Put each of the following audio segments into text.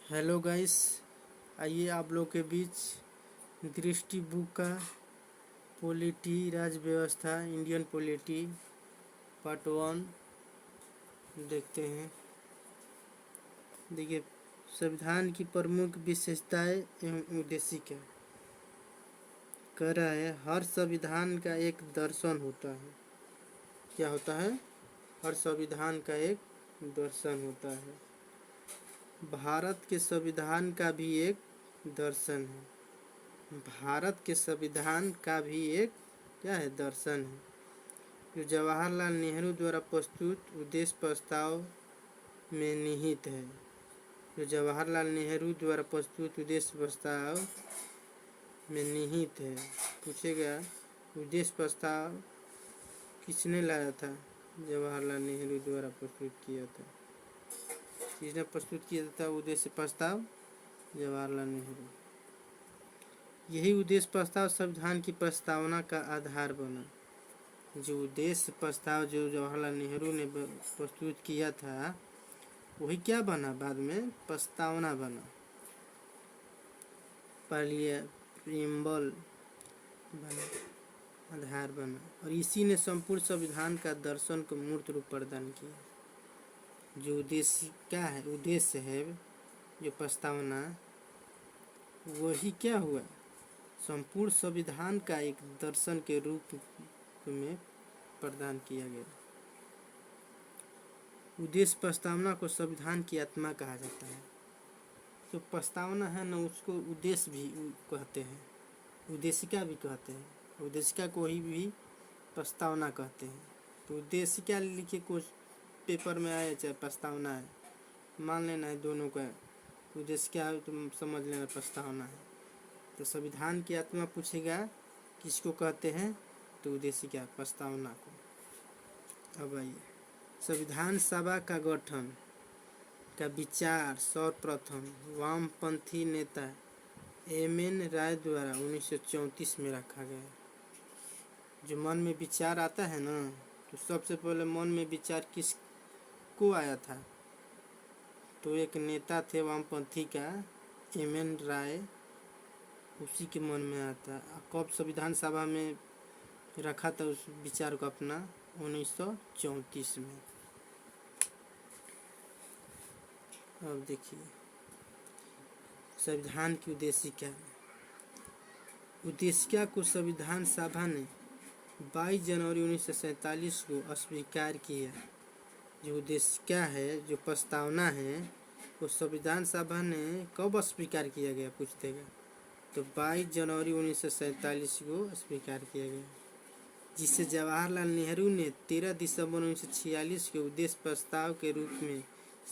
Hello guys, आइए आप लोग के बीच दृष्टि बुक का पॉलिटी राज्य व्यवस्था इंडियन पॉलिटी पार्ट 1 देखते हैं। देखिए, संविधान की प्रमुख विशेषताएं एवं उद्देश्य क्या कह रहा है। हर संविधान का एक दर्शन होता है। क्या होता है? हर संविधान का एक दर्शन होता है। भारत के संविधान का भी एक दर्शन है। भारत के संविधान का भी एक क्या है? दर्शन है, जो जवाहरलाल नेहरू द्वारा प्रस्तुत उद्देश्य प्रस्ताव में निहित है। जो जवाहरलाल नेहरू द्वारा प्रस्तुत उद्देश्य प्रस्ताव में निहित है। पूछेगा, उद्देश्य प्रस्ताव किसने लाया था? जवाहरलाल नेहरू द्वारा प्रस्तुत किया था। किसने प्रस्तुत किया था उद्देश्य प्रस्ताव? जवाहरलाल नेहरू। यही उद्देश्य प्रस्ताव संविधान की प्रस्तावना का आधार बना। जो उद्देश्य प्रस्ताव जो जवाहरलाल नेहरू ने प्रस्तुत किया था, वही क्या बना? बाद में प्रस्तावना बना, प्रीएम्बल बना, आधार बना, और इसी ने संपूर्ण संविधान का दर्शन को मूर्त रूप प्रदान किया। जो उद्देश्य क्या है? उद्देश्य है जो प्रस्तावना, वही क्या हुआ? संपूर्ण संविधान का एक दर्शन के रूप में प्रदान किया गया। उद्देश्य प्रस्तावना को संविधान की आत्मा कहा जाता है। जो प्रस्तावना है ना, उसको उद्देश्य भी कहते हैं, उद्देशिका भी कहते हैं। उद्देशिका को ही भी प्रस्तावना कहते हैं। तो उद्देशिका लिखे कुछ पेपर में आए चाहे प्रस्तावना है, मान लेना है दोनों का। उद्देशिका है तो समझ लेना प्रस्तावना है। तो संविधान की आत्मा पूछेगा किसको कहते हैं? तो उद्देशिका, प्रस्तावना को। अब आइए, संविधान सभा का गठन का विचार सर्वप्रथम वामपंथी नेता एम.एन. राय द्वारा 1934 में रखा गया। जो मन में विचार आता है ना, तो सबसे पहले मन में विचार किसको आया था? तो एक नेता थे वामपंथी का, एम.एन. राय, उसी के मन में आता। कब संविधान सभा में रखा था उस विचार को अपना? 1934 में। अब देखिए, संविधान की उद्देशिका। उद्देशिका को संविधान सभा ने 22 जनवरी 1947 को स्वीकार किया। जो उद्देशिका है, जो प्रस्तावना है, वो संविधान सभा ने कब स्वीकार किया गया पूछतेगा? तो 22 जनवरी 1947 को स्वीकार किया गया, जिसे जवाहरलाल नेहरू ने 13 दिसंबर 1946 के उद्देश्य प्रस्ताव के रूप में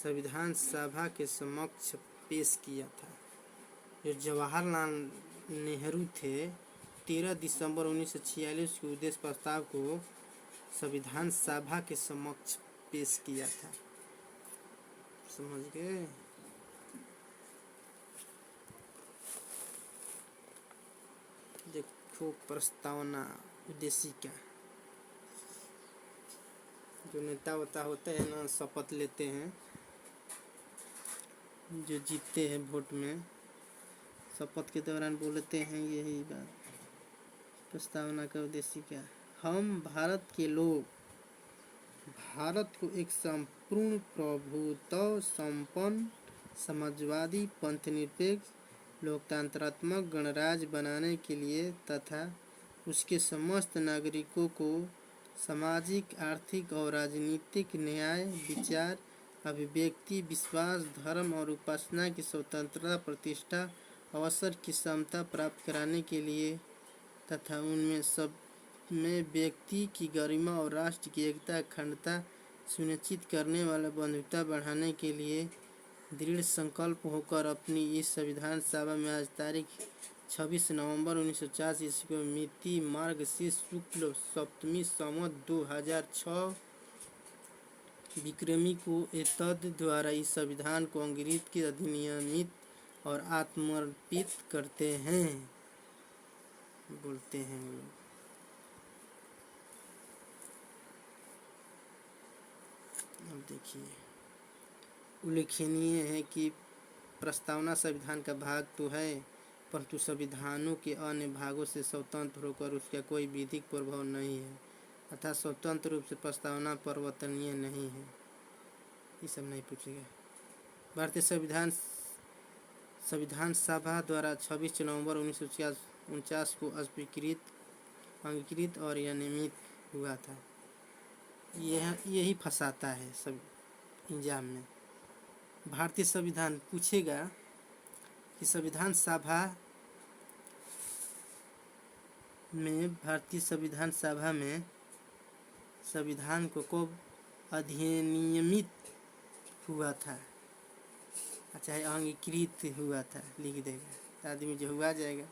संविधान सभा के समक्ष पेश किया था। जो जवाहरलाल नेहरू थे, 13 दिसंबर 1946 के उद्देश्य प्रस्ताव को संविधान सभा के समक्ष पेश किया था। समझ गए? देखो, प्रस्तावना, उद्देशिका। जो नेता होते हैं ना, शपथ लेते हैं, जो जीतते हैं वोट में, शपथ के दौरान बोलते हैं यही बात। प्रस्तावना का उद्देश्य क्या? हम भारत के लोग भारत को एक संपूर्ण प्रभुत्व संपन्न समाजवादी पंथनिरपेक्ष लोकतंत्रात्मक गणराज्य बनाने के लिए तथा उसके समस्त नागरिकों को सामाजिक, आर्थिक और राजनीतिक न्याय, विचार, अभिव्यक्ति, विश्वास, धर्म और उपासना की स्वतंत्रता, प्रतिष्ठा, अवसर की समता प्राप्त कराने के लिए तथा उनमें सब में व्यक्ति की गरिमा और राष्ट्र की एकता, अखंडता सुनिश्चित करने वाला बंधुता बढ़ाने के लिए दृढ़ संकल्प होकर अपनी इस संविधान सभा में आज तारीख 26 नवंबर 1950 ईस्वी को मिति मार्गशीर्ष शुक्ल सप्तमी संवत 2006 विक्रमी को एतद द्वारा इस संविधान को अंग्रेज के अधिनियमित और आत्मर्पित करते हैं, बोलते हैं लोग। अब देखिए, उल्लेखनीय है कि प्रस्तावना संविधान का भाग तो है, परंतु संविधानों के अन्य भागों से स्वतंत्र होकर उसका कोई विधिक प्रभाव नहीं है, अर्थात स्वतंत्र रूप से प्रस्तावना परिवर्तनीय नहीं है। ये सब नहीं पूछेगा। भारतीय संविधान सभा द्वारा 26 नवंबर 1949 को अंगीकृत और यह नियमित हुआ था। यही फंसाता है सब एग्जाम में। भारतीय संविधान पूछेगा कि भारतीय संविधान सभा में संविधान को कब अधिनियमित हुआ था, चाहे अंगीकृत हुआ था, लिख देगा आदमी, जो हुआ जाएगा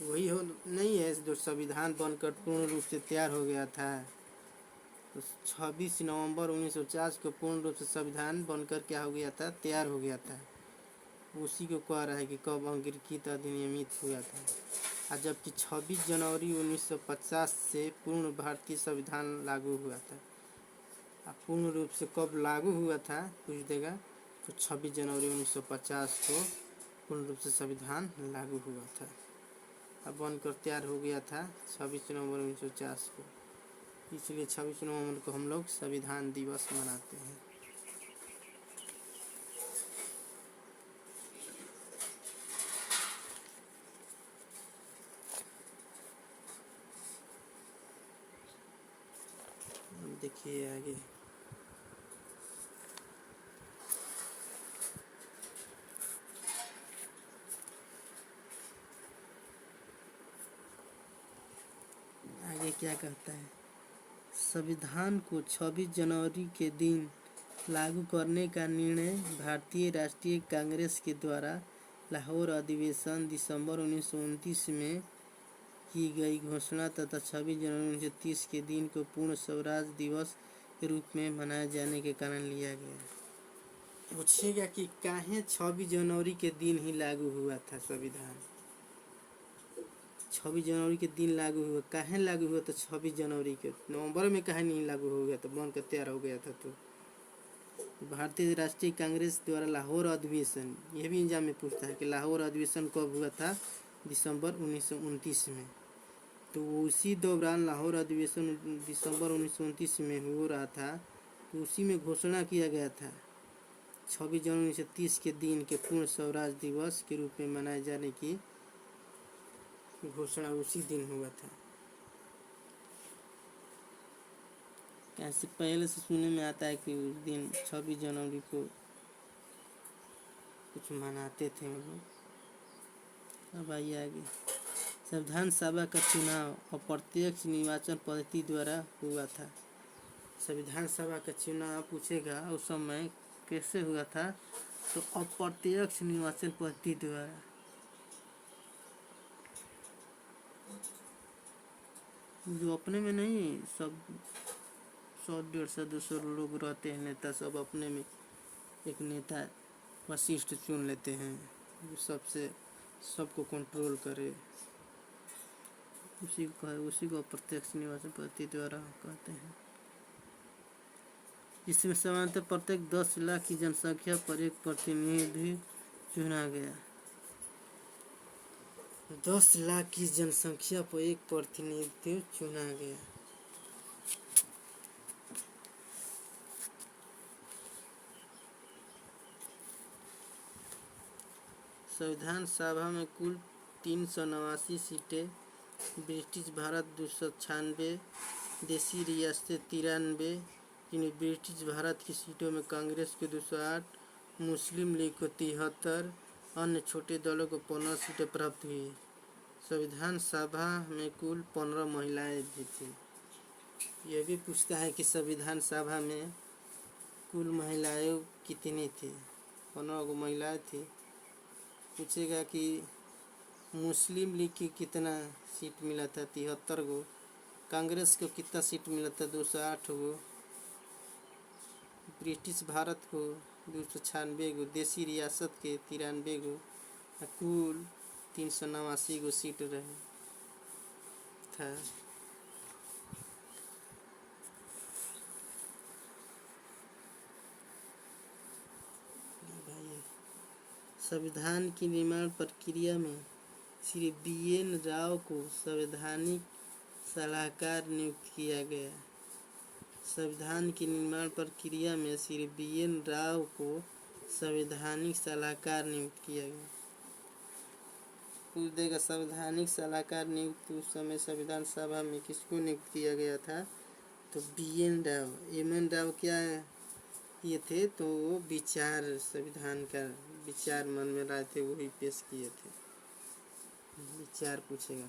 वही हो नहीं है जो संविधान बनकर पूर्ण रूप से तैयार हो गया था। तो 26 नवंबर 1950 को पूर्ण रूप से संविधान बनकर क्या हो गया था, तैयार हो गया था। उसी को कह रहा है कि कब अंगीकृत अधिनियमित हुआ था। और जबकि 26 जनवरी 1950 से पूर्ण भारतीय संविधान लागू हुआ था। अब पूर्ण रूप से कब लागू हुआ था पूछ देगा, तो 26 जनवरी 1950 को पूर्ण रूप से संविधान लागू हुआ था। अब बनकर तैयार हो गया था 26 नवंबर 1950 को, इसलिए 26 नवंबर को हम लोग संविधान दिवस मनाते हैं। देखिए आगे, क्या कहता है। संविधान को 26 जनवरी के दिन लागू करने का निर्णय भारतीय राष्ट्रीय कांग्रेस के द्वारा लाहौर अधिवेशन दिसंबर 1929 में की गई घोषणा तथा 26 जनवरी 1930 के दिन को पूर्ण स्वराज दिवस के रूप में मनाए जाने के कारण लिया गया। पूछेगा कि काहे 26 जनवरी के दिन ही लागू हुआ था संविधान, 26 जनवरी के दिन लागू हुआ, काहे लागू हुआ? तो 26 जनवरी के, नवंबर में काहे नहीं लागू हो गया? तो बनकर तैयार हो गया था। तो भारतीय राष्ट्रीय कांग्रेस द्वारा लाहौर अधिवेशन, यह भी एग्जाम में पूछता है कि लाहौर अधिवेशन कब हुआ था, दिसंबर 1929 में। तो उसी दौरान लाहौर अधिवेशन दिसंबर 1929 में हो रहा था, तो उसी में घोषणा किया गया था 26 जनवरी 1930 के दिन के पूर्ण स्वराज दिवस के रूप में मनाए जाने की घोषणा उसी दिन हुआ था। कैसे पहले से सुनने में आता है कि उस दिन 26 जनवरी को कुछ मनाते थे हम लोग। अब आइए आगे, संविधान सभा का चुनाव अप्रत्यक्ष निर्वाचन पद्धति द्वारा हुआ था। संविधान सभा का चुनाव पूछेगा उस समय कैसे हुआ था, तो अप्रत्यक्ष निर्वाचन पद्धति द्वारा। जो अपने में नहीं, सब 100-150-200 लोग रहते हैं, नेता सब अपने में एक नेता वरिष्ठ चुन लेते हैं जो सबसे सबको कंट्रोल करे, उसी को अप्रत्यक्ष निर्वाचन पद्धति द्वारा कहते हैं। जिसमें सामान्यतः प्रत्येक 10 लाख की जनसंख्या पर एक प्रतिनिधि चुना गया। 10 लाख की जनसंख्या पर एक प्रतिनिधि चुना गया। संविधान सभा में कुल 389 सीटें, ब्रिटिश भारत 296, देसी रियासतें 93, जिनमें ब्रिटिश भारत की सीटों में कांग्रेस को 208, मुस्लिम लीग को 73, अन्य छोटे दलों को 15 सीटें प्राप्त हुई। संविधान सभा में कुल 15 महिलाएं भी थी। यह भी पूछता है कि संविधान सभा में कुल महिलाएं कितनी थी, 15 को महिलाएं थी। पूछेगा कि मुस्लिम लीग की कितना सीट मिला था, 73 को, कांग्रेस को कितना सीट मिला था, 208 को, ब्रिटिश भारत को 296 को, देसी रियासत के 93 को, कुल 389 को सीट रहे था। संविधान की निर्माण प्रक्रिया में श्री BN राव को संवैधानिक सलाहकार नियुक्त किया गया। संविधान की निर्माण प्रक्रिया में श्री BN राव को संवैधानिक सलाहकार नियुक्त किया गया। पूछ देगा संवैधानिक सलाहकार नियुक्त उस समय संविधान सभा में किसको नियुक्त किया गया था? तो BN राव। MN राव क्या है ये थे? तो वो विचार, संविधान का विचार मन में लाए थे, वही पेश किए थे। विचार पूछेगा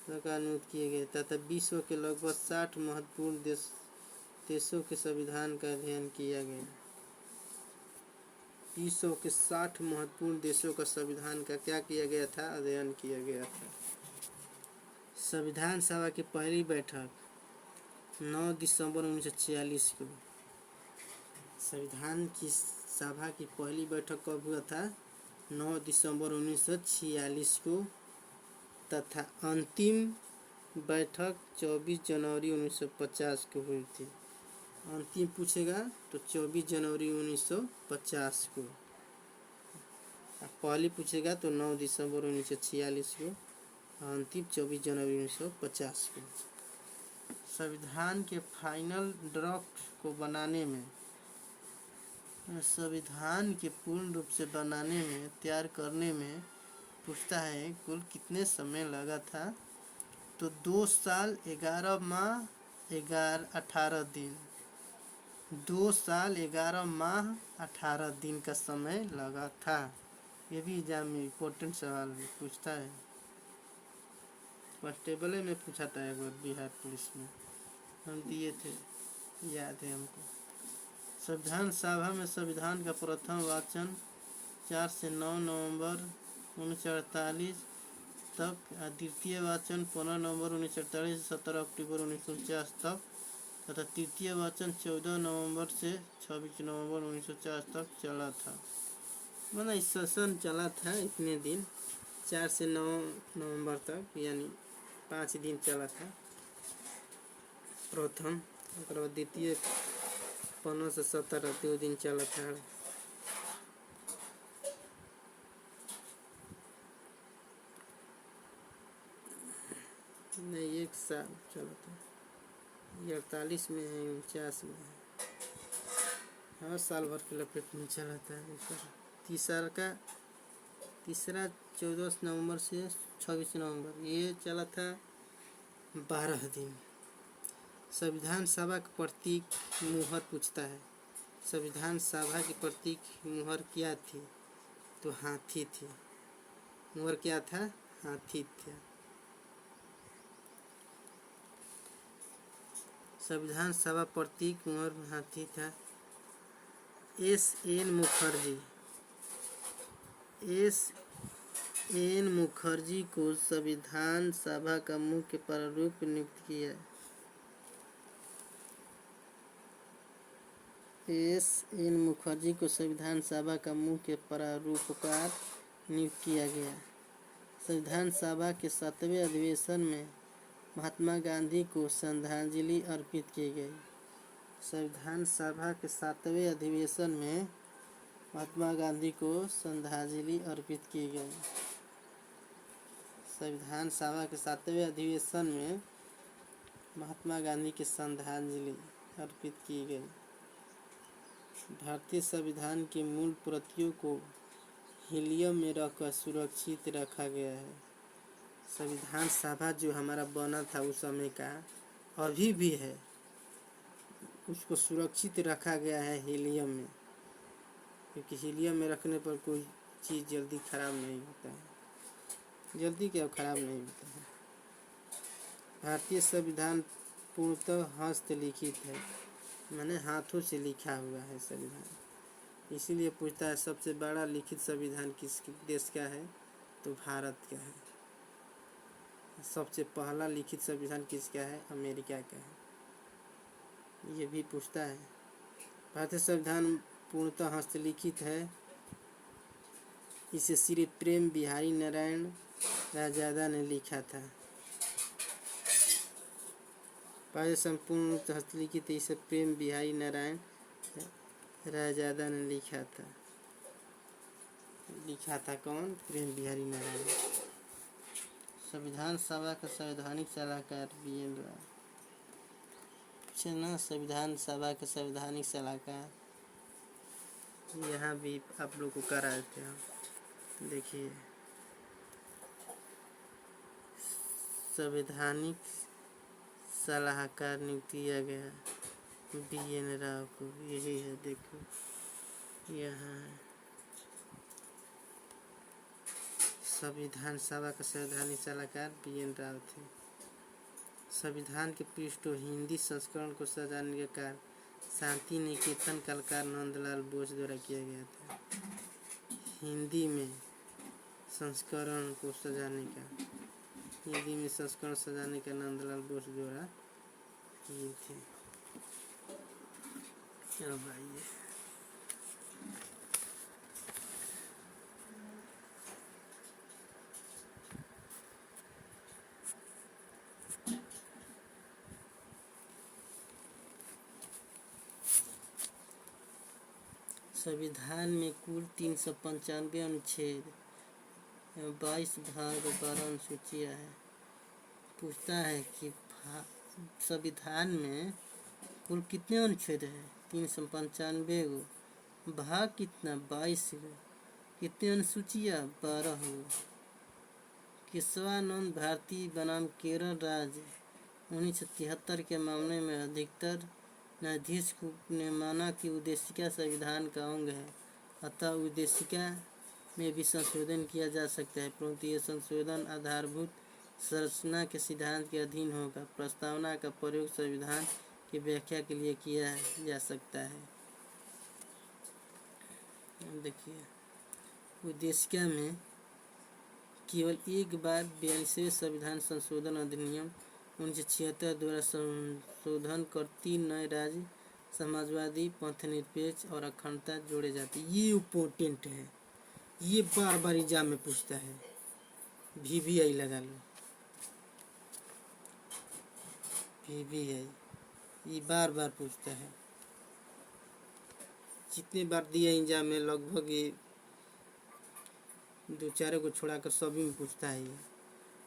तो का अनुरोध किए गए तथा विश्व के लगभग 60 महत्वपूर्ण देशों के संविधान का अध्ययन किया गया। विश्व के 60 महत्वपूर्ण देशों का संविधान का क्या किया गया था? अध्ययन किया गया था। संविधान सभा की पहली बैठक 9 दिसंबर 1946 को। संविधान की सभा की पहली बैठक कब हुआ था? 9 दिसंबर 1946 को। तथा अंतिम बैठक 24 जनवरी 1950 को हुई थी। अंतिम पूछेगा तो 24 जनवरी 1950 को। पहली पूछेगा तो 9 दिसंबर 1946 को। अंतिम 24 जनवरी 1950 को। संविधान के फाइनल ड्राफ्ट को बनाने में, संविधान के पूर्ण रूप से बनाने में, तैयार करने में पूछता है कुल कितने समय लगा था? तो 2 साल 11 माह 18 दिन। 2 साल 11 माह 18 दिन का समय लगा था। ये भी एग्जाम में इम्पोर्टेंट सवाल पूछता है। कांस्टेबल में पूछा था एक बार बिहार पुलिस में, हम दिए थे, याद है हमको। संविधान सभा में संविधान का प्रथम वाचन 4 से 9 नवंबर 1948 तक, द्वितीय वाचन 15 नवंबर 1948 से 17 अक्टूबर 1949 तक तथा तृतीय वाचन 14 नवंबर से 26 नवंबर 1950 तक चला था। मतलब इस सेशन चला था इतने दिन, 4 से 9 नवंबर तक, यानी 5 दिन चला था प्रथम। और द्वितीय 15 से 17 2 दिन चला था। नहीं, 1 साल चला था। ये 48 में है, 49 में है, हर साल भर के लपेट में चला था। तीसरा 14 नवंबर से 26 नवंबर, ये चला था 12 दिन। संविधान सभा का प्रतीक मुहर पूछता है। संविधान सभा की प्रतीक मुहर क्या थी? तो हाथी थी। मुहर क्या था? हाथी था। संविधान सभा प्रतीक मुहर हाथी था। SN मुखर्जी को संविधान सभा का मुख्य प्रारूप नियुक्त किया। SN मुखर्जी को संविधान सभा का मुख्य प्रारूपकार नियुक्त किया गया। संविधान सभा के 7वें अधिवेशन में महात्मा गांधी को श्रद्धांजलि अर्पित की गई। संविधान सभा के 7वें अधिवेशन में महात्मा गांधी को श्रद्धांजलि अर्पित की गई। संविधान सभा के 7वें अधिवेशन में महात्मा गांधी की श्रद्धांजलि अर्पित की गई। भारतीय संविधान की मूल प्रतियों को हीलियम में रखकर सुरक्षित रखा गया है। संविधान सभा जो हमारा बना था उस समय का अभी भी है, उसको सुरक्षित रखा गया है हीलियम में, क्योंकि हीलियम में रखने पर कोई चीज़ जल्दी ख़राब नहीं होता है। जल्दी क्या ख़राब नहीं होता है। भारतीय संविधान पूर्णतः हस्तलिखित है, माने हाथों से लिखा हुआ है संविधान। इसीलिए पूछता है सबसे बड़ा लिखित संविधान किस देश का है? तो भारत का है। सबसे पहला लिखित संविधान किसका है? अमेरिका का है। ये भी पूछता है। भारतीय संविधान पूर्णतः हस्तलिखित है। इसे श्री प्रेम बिहारी नारायण राजादा ने लिखा था। भारतीय संविधान पूर्णतः हस्तलिखित है, इसे प्रेम बिहारी नारायण रायजादा ने लिखा था कौन? प्रेम बिहारी नारायण। संविधान सभा का संवैधानिक सलाहकार BN राव। चलना संविधान सभा के संवैधानिक सलाहकार यहाँ भी आप लोग को कराए थे हम। देखिए संवैधानिक सलाहकार नियुक्त किया गया BN राव को। यही है, देखो यहाँ है संविधान सभा का संवैधानिक सलाहकार BN राव थे। संविधान के पृष्ठों हिंदी संस्करण को सजाने का कार्य शांति निकेतन कलाकार नंदलाल बोस द्वारा किया गया था। हिंदी में संस्करण सजाने का नंदलाल बोस द्वारा किए थे। चलो भाई संविधान में कुल 395 अनुच्छेद 22 भाग 12 अनुसूचियाँ है। पूछता है कि संविधान में कुल कितने अनुच्छेद है? 395 गो। भाग कितना? 22 गो। कितने अनुसूचियाँ? 12 गो। केशवानंद भारती बनाम केरल राज्य 1973 के मामले में अधिकतर न्यायाधीश ने माना कि उद्देशिका संविधान का अंग है, अतः उद्देशिका में भी संशोधन किया जा सकता है, परंतु यह संशोधन आधारभूत संरचना के सिद्धांत के अधीन होगा। प्रस्तावना का प्रयोग संविधान की व्याख्या के लिए किया जा सकता है। देखिए उद्देशिका में केवल एक बार 42वें संविधान संशोधन अधिनियम 1976 द्वारा संशोधन कर 3 नए राज्य समाजवादी, पंथनिरपेक्ष और अखंडता जोड़े जाते। ये इम्पोर्टेंट है, ये बार बार एग्जाम में पूछता है। VVI लगा लो, VVI ये बार बार पूछता है। जितने बार दिया एग्जाम में लगभग ये 2-4 को छोड़ाकर सभी में पूछता है। ये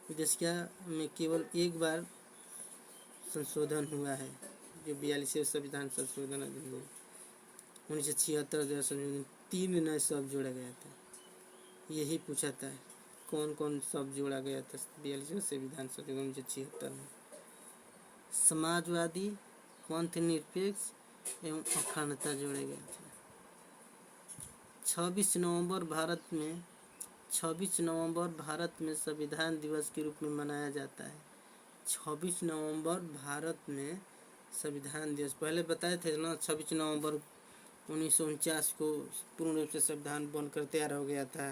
उद्देशिका में केवल एक बार संशोधन हुआ है, जो 42वें संविधान संशोधन अधिनियम 1976 द्वारा संशोधन 3 नए शब्द जोड़ा गया था। यही पूछा था कौन कौन शब्द जोड़ा गया था 42वें संविधान संशोधन 1976 में। समाजवादी, पंथनिरपेक्ष एवं अखंडता जोड़े गए थे। 26 नवंबर भारत में संविधान दिवस के रूप में मनाया जाता है। 26 नवंबर भारत में संविधान दिवस, पहले बताए थे ना 26 नवंबर 1949 को पूर्ण रूप से संविधान बनकर तैयार हो गया था,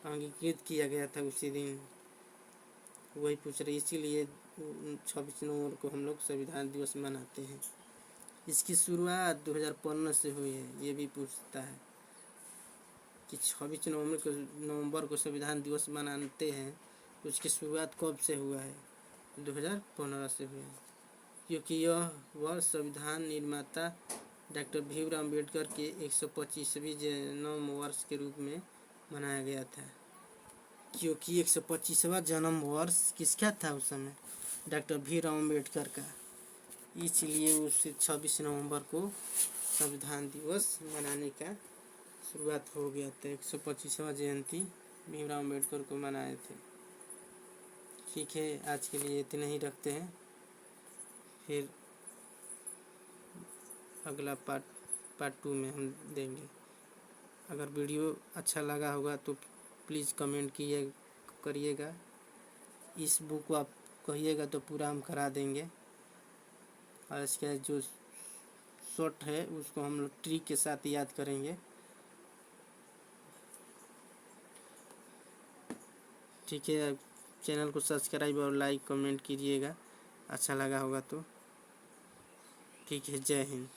अंगीकृत किया गया था उसी दिन। वही पूछ रहे, इसीलिए 26 नवंबर को हम लोग संविधान दिवस मनाते हैं। इसकी शुरुआत 2015 से हुई है। ये भी पूछता है कि 26 नवंबर को संविधान दिवस मनाते हैं, तो उसकी शुरुआत कब से हुआ है? 2015 से हुआ है, क्योंकि यह वर्ष संविधान निर्माता डॉक्टर भीमराव अम्बेडकर के 125वीं जन्म वर्ष के रूप में मनाया गया था। क्योंकि 125वां जन्म वर्ष किसका था उस समय? डॉक्टर भीमराव अम्बेडकर का। इसलिए उस 26 नवंबर को संविधान दिवस मनाने का शुरुआत हो गया था। 125वां जयंती भीमराव अम्बेडकर को मनाए थे। ठीक है, आज के लिए इतना ही रखते हैं, फिर अगला पार्ट 2 में हम देंगे। अगर वीडियो अच्छा लगा होगा तो प्लीज़ कमेंट करिएगा। इस बुक को आप कहिएगा तो पूरा हम करा देंगे। और इसका जो शॉर्ट है उसको हम लोग ट्रिक के साथ याद करेंगे। ठीक है, चैनल को सब्सक्राइब और लाइक कमेंट कीजिएगा, अच्छा लगा होगा तो। ठीक है, जय हिंद।